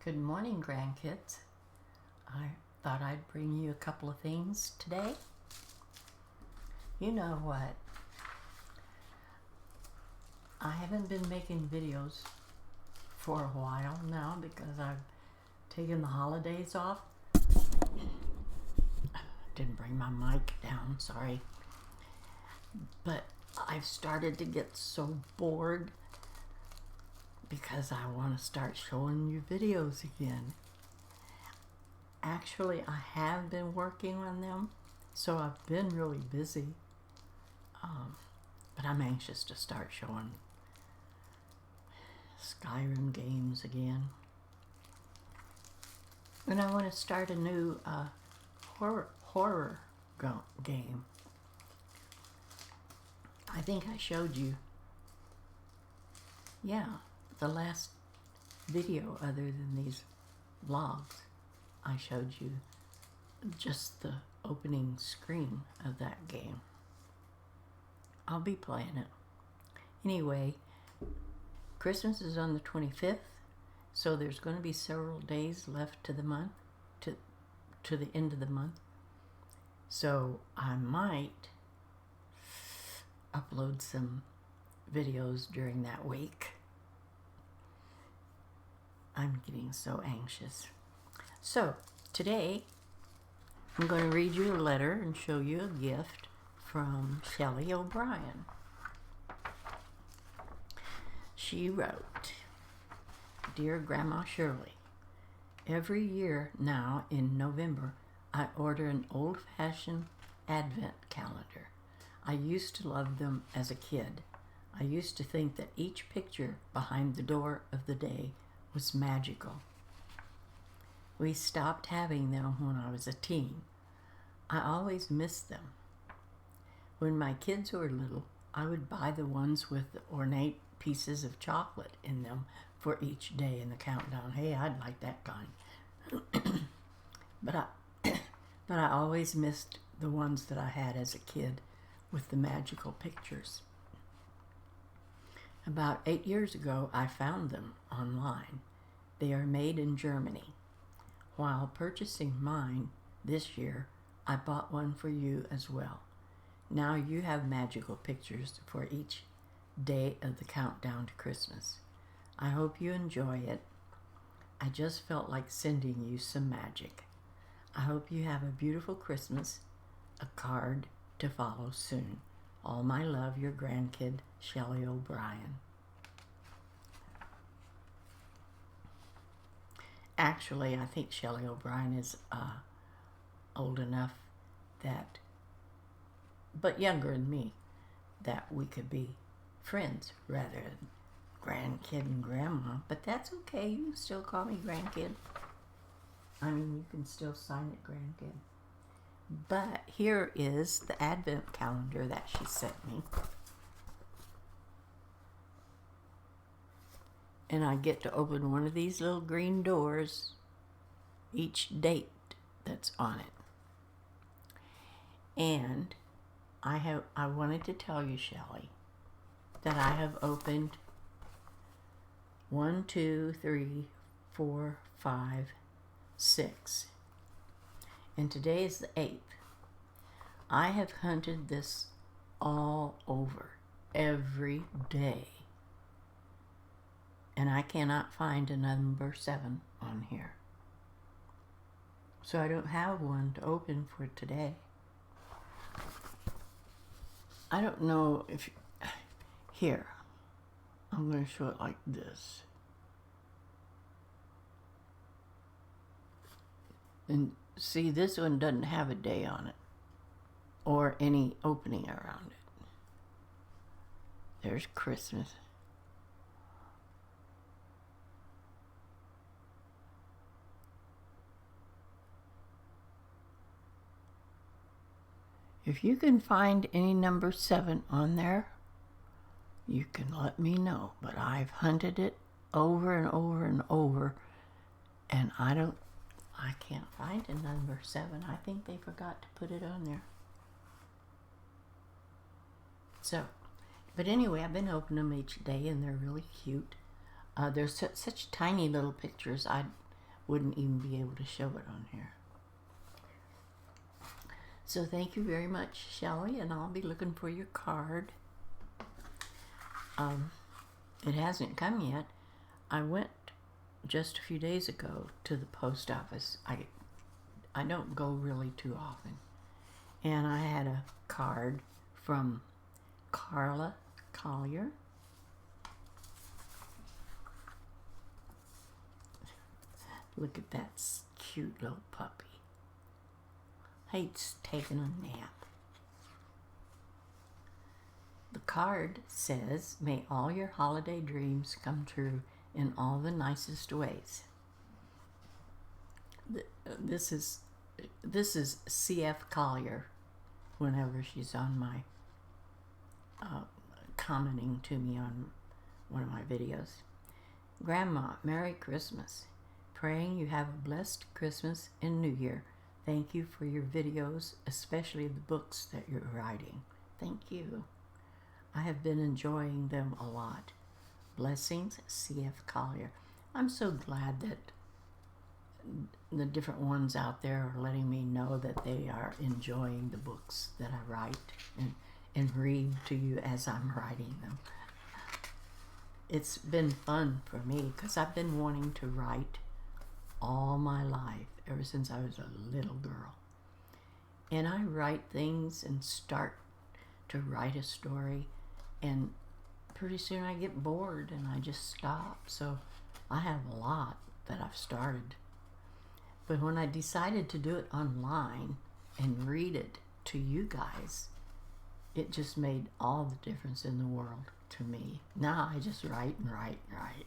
Good morning, grandkids. I thought I'd bring you a couple of things today. You know what? I haven't been making videos for a while now because I've taken the holidays off. Didn't bring my mic down, sorry. But I've started to get so bored because I want to start showing you videos again. Actually, I have been working on them, so I've been really busy. But I'm anxious to start showing Skyrim games again. And I want to start a new horror game. I think I showed you, the last video other than these vlogs. I showed you just the opening screen of that game. I'll be playing it. Anyway, Christmas is on the 25th, so there's going to be several days left to the month, to the end of the month. So I might upload some videos during that week. I'm getting so anxious. So today I'm going to read you a letter and show you a gift from Shirley O'Brien. She wrote, "Dear Grandma Shirley, every year now in November I order an old-fashioned advent calendar. I used to love them as a kid. I used to think that each picture behind the door of the day was magical. We stopped having them when I was a teen. I always missed them. When my kids were little, I would buy the ones with the ornate pieces of chocolate in them for each day in the countdown. Hey, I'd like that kind. But I always missed the ones that I had as a kid with the magical pictures. About 8 years ago, I found them online. They are made in Germany. While purchasing mine this year, I bought one for you as well. Now you have magical pictures for each day of the countdown to Christmas. I hope you enjoy it. I just felt like sending you some magic. I hope you have a beautiful Christmas. A card to follow soon. All my love, your grandkid, Shirley O'Brien." Actually, I think Shirley O'Brien is old enough that, but younger than me, that we could be friends rather than grandkid and grandma. But that's okay. You can still call me grandkid. I mean, you can still sign it grandkid. But here is the advent calendar that she sent me. And I get to open one of these little green doors each date that's on it. And I wanted to tell you, Shirley, that I have opened 1, 2, 3, 4, 5, 6. And today is the 8th. I have hunted this all over every day. And I cannot find a number 7 on here. So I don't have one to open for today. I don't know if... Here. I'm going to show it like this. And see, this one doesn't have a day on it. Or any opening around it. There's Christmas. If you can find any number 7 on there, you can let me know. But I've hunted it over and over and over, and I can't find a number 7. I think they forgot to put it on there. So, but anyway, I've been opening them each day, and they're really cute. They're such tiny little pictures. wouldn't even be able to show it on here. So thank you very much, Shelley, and I'll be looking for your card. It hasn't come yet. I went just a few days ago to the post office. I don't go really too often. And I had a card from Carla Collier. Look at that cute little puppy. Hates taking a nap. The card says, "May all your holiday dreams come true in all the nicest ways." This is CF Collier, whenever she's on my commenting to me on one of my videos. Grandma, Merry Christmas. Praying you have a blessed Christmas and New Year. Thank you for your videos, especially the books that you're writing. Thank you. I have been enjoying them a lot. Blessings, CF Collier. I'm so glad that the different ones out there are letting me know that they are enjoying the books that I write and read to you as I'm writing them. It's been fun for me because I've been wanting to write all my life, ever since I was a little girl. And I write things and start to write a story, and pretty soon I get bored and I just stop. So I have a lot that I've started. But when I decided to do it online and read it to you guys, it just made all the difference in the world to me. Now I just write and write and write.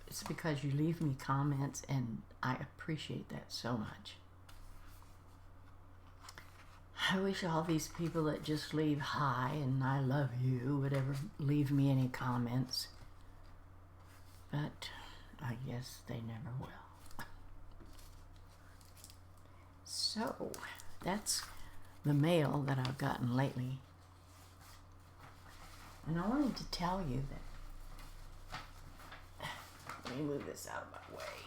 It's because you leave me comments, and I appreciate that so much. I wish all these people that just leave hi and I love you would ever leave me any comments. But I guess they never will. So that's the mail that I've gotten lately. And I wanted to tell you that, let me move this out of my way.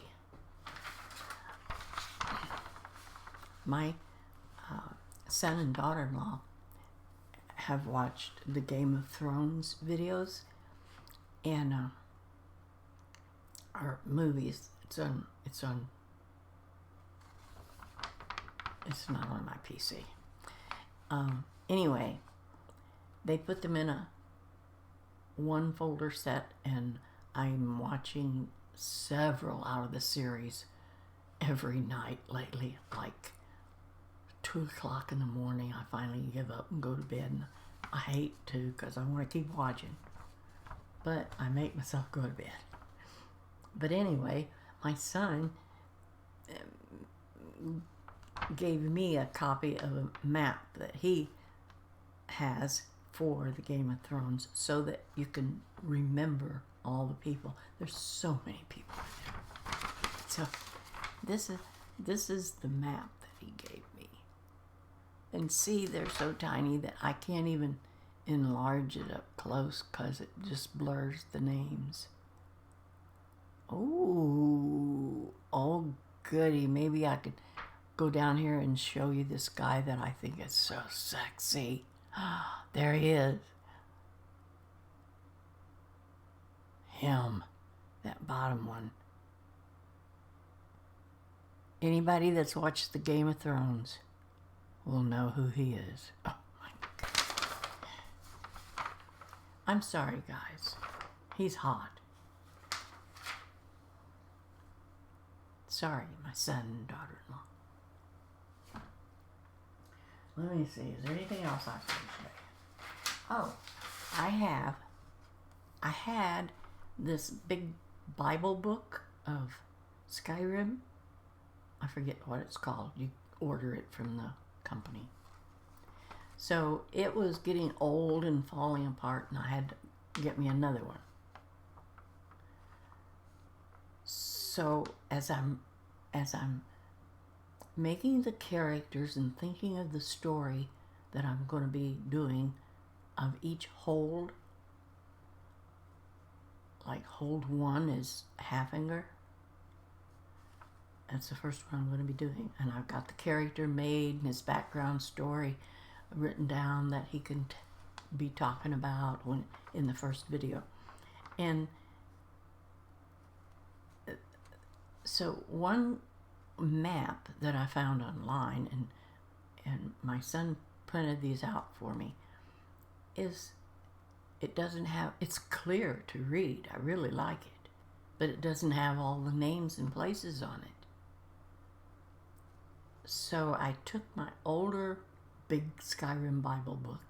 My son and daughter-in-law have watched the Game of Thrones videos and our movies. It's not on my PC. Anyway, they put them in a one folder set, and I'm watching several out of the series every night lately. Like 2 o'clock in the morning, I finally give up and go to bed. And I hate to, because I want to keep watching, but I make myself go to bed. But anyway, my son gave me a copy of a map that he has for the Game of Thrones, so that you can remember all the people. There's so many people in there. So this is the map that he gave me. And see, they're so tiny that I can't even enlarge it up close because it just blurs the names. Oh goody. Maybe I could go down here and show you this guy that I think is so sexy. There he is. Him. That bottom one. Anybody that's watched the Game of Thrones will know who he is. Oh my God. I'm sorry, guys. He's hot. Sorry, my son and daughter-in-law. Let me see. Is there anything else I can say? Oh, I had this big Bible book of Skyrim. I forget what it's called. You order it from the company. So it was getting old and falling apart, and I had to get me another one. So as I'm making the characters and thinking of the story that I'm going to be doing of each hold, like hold 1 is Haffinger, That's the first one I'm going to be doing. And I've got the character made and his background story written down that he can be talking about when in the first video. And so one map that I found online, and my son printed these out for me, is it doesn't have, it's clear to read. I really like it, but it doesn't have all the names and places on it. So I took my older big Skyrim Bible book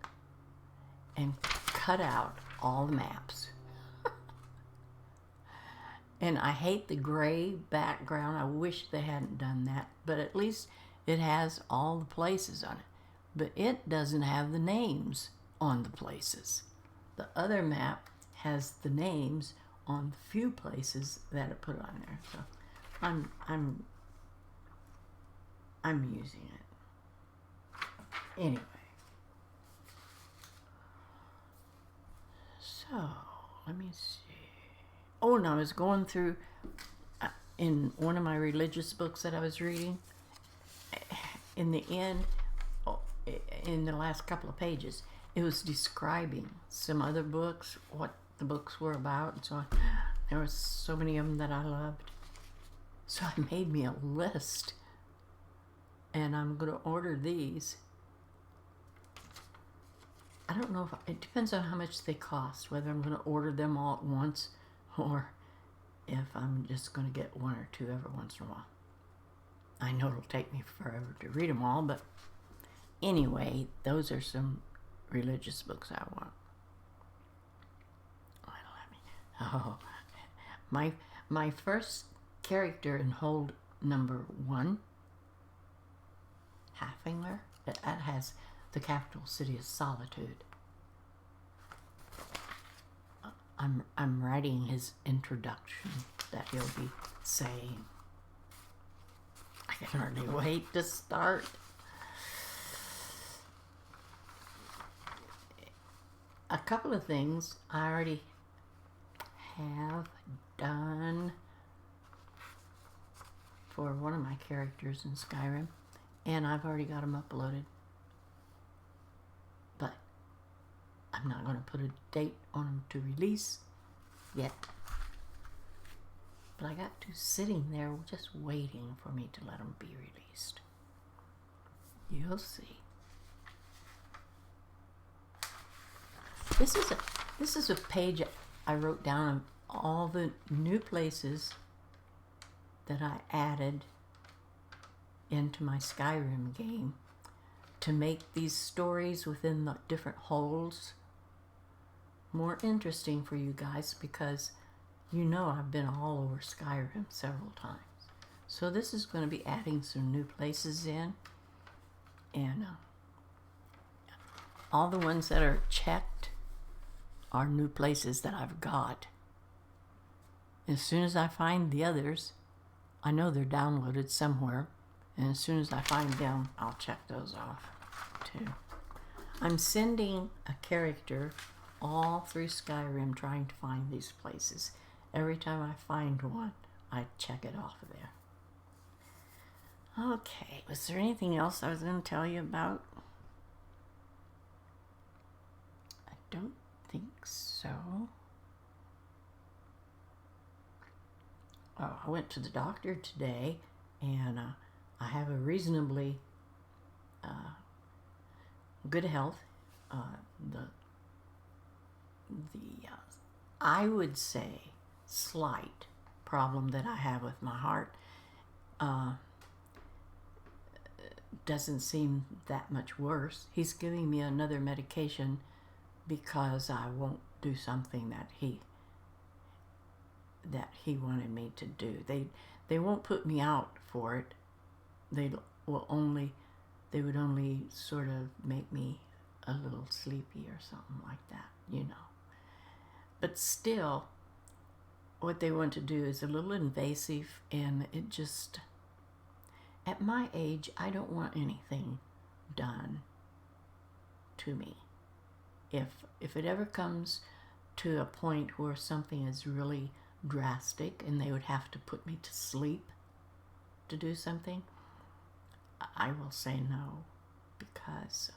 and cut out all the maps. And I hate the gray background. I wish they hadn't done that, but at least it has all the places on it. But it doesn't have the names on the places. The other map has the names on the few places that it put on there. So I'm using it. Anyway. So, let me see. Oh, and I was going through, in one of my religious books that I was reading, in the end, in the last couple of pages, it was describing some other books, what the books were about, and so on. There were so many of them that I loved. So I made me a list, and I'm going to order these. I don't know if, it depends on how much they cost, whether I'm going to order them all at once, or if I'm just going to get one or two every once in a while. I know it'll take me forever to read them all, but anyway, those are some religious books I want. Oh, my first character in hold number 1, Haffinger, that has the capital city of Solitude. I'm writing his introduction that he'll be saying. I can hardly wait to start. A couple of things I already have done for one of my characters in Skyrim, and I've already got them uploaded. But I'm not going to put a date on them to release yet. But I got two sitting there just waiting for me to let them be released. You'll see. This is a page I wrote down of all the new places that I added into my Skyrim game to make these stories within the different holds more interesting for you guys, because you know I've been all over Skyrim several times. So this is going to be adding some new places in, and all the ones that are checked are new places that I've got. As soon as I find the others, I know they're downloaded somewhere, and as soon as I find them, I'll check those off too. I'm sending a character all through Skyrim trying to find these places. Every time I find one, I check it off of there. Okay, was there anything else I was going to tell you about? I don't think so. Oh, I went to the doctor today, and I have a reasonably good health. I would say slight problem that I have with my heart doesn't seem that much worse. He's giving me another medication because I won't do something that he wanted me to do. They won't put me out for it. They would only sort of make me a little sleepy or something like that, you know. But still, what they want to do is a little invasive, and it just, at my age, I don't want anything done to me. If it ever comes to a point where something is really drastic and they would have to put me to sleep, to do something, I will say no, because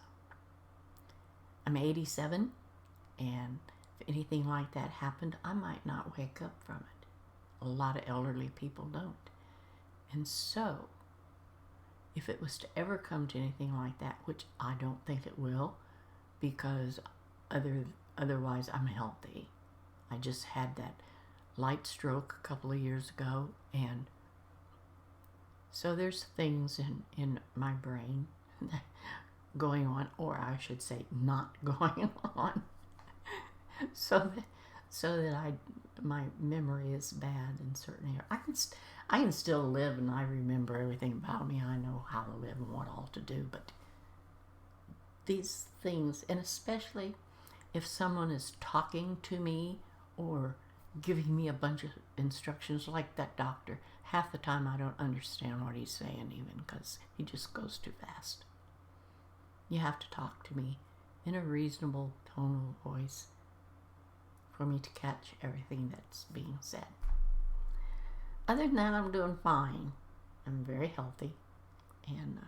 I'm 87, and if anything like that happened, I might not wake up from it. A lot of elderly people don't. And so, if it was to ever come to anything like that, which I don't think it will, because otherwise I'm healthy. I just had that light stroke a couple of years ago, and so there's things in my brain going on, or I should say not going on, so that my memory is bad in certain areas. I can still live, and I remember everything about me. I know how to live and what all to do, but these things, and especially if someone is talking to me or giving me a bunch of instructions, like that doctor, half the time I don't understand what he's saying, even, because he just goes too fast. You have to talk to me in a reasonable tone of voice for me to catch everything that's being said. Other than that, I'm doing fine. I'm very healthy, and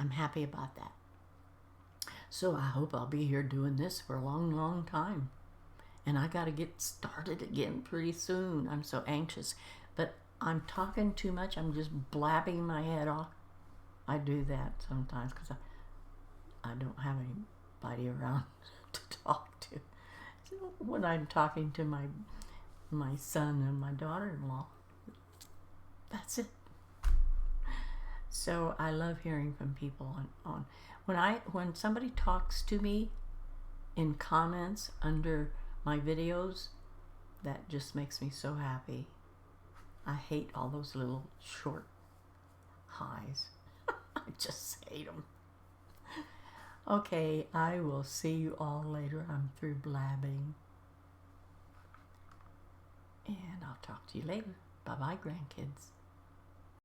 I'm happy about that. So I hope I'll be here doing this for a long, long time. And I got to get started again pretty soon. I'm so anxious. But I'm talking too much. I'm just blabbing my head off. I do that sometimes because I don't have anybody around to talk to. So when I'm talking to my son and my daughter-in-law, that's it. So I love hearing from people on when somebody talks to me in comments under my videos, that just makes me so happy. I hate all those little short highs. I just hate them. Okay, I will see you all later. I'm through blabbing. And I'll talk to you later. Bye-bye, grandkids.